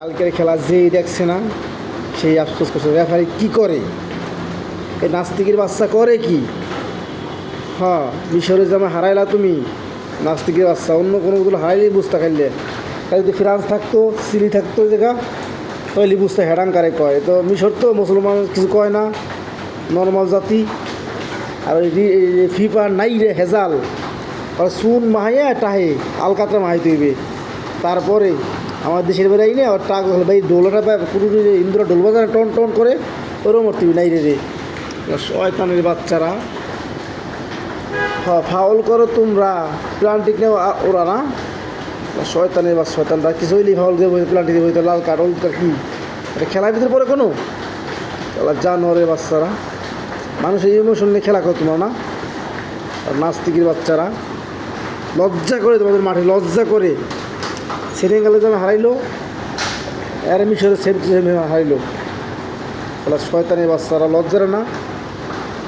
কালকের খেলা যেই দেখছে না সেই আফসোস করছে রেফারি কি করে, এই নাস্তিকের বাচ্চা করে কি। হ্যাঁ, মিশরের জামা হারাইলা তুমি, নাস্তিকের বাচ্চা। অন্য কোনোগুলো হারাইলেই বুঝতে খাইলে, তাই যদি ফ্রান্স থাকতো, চিলি থাকতো জায়গা, তাহলে বুঝতে হেডাং কারে কয়। তো মিশর তো মুসলমান কিছু কয় না, নর্মাল জাতি। আর ওই ফিফা নাই রে হেজাল, আর সুন মাহাইয়া টাহে আলকাতরা মাহাই তৈবে। তারপরে আমার দেশের বেড়াই না আর টাক ভাই ডোলাটা পায় পুরো ইন্দ্র ডোল বাজারে টন টন করে, ওরও মরতে নাই রে শয়তানের বাচ্চারা। হ্যাঁ, ফাউল করো তোমরা, প্লান্টিক নেও ওরা না, শয়তানের বা শয়তানরা কিছু হইলেই ফাউল দেবো, প্লান্টিক দেবো, লাল কার্ড হলুদ কার্ড কী, এটা খেলার ভিতরে পড়ে কোনো জানোয়ারের বাচ্চারা। মানুষের ইমোশন নিয়ে খেলা করো তোমরা না, আর নাস্তিকের বাচ্চারা। লজ্জা করে তোমাদের মাঠে, লজ্জা করে। সেনেগালে যেন হারাইলো, আর মিশরে সেম হারাইলো, শয়তানের বাচ্চারা, লজ্জারা না।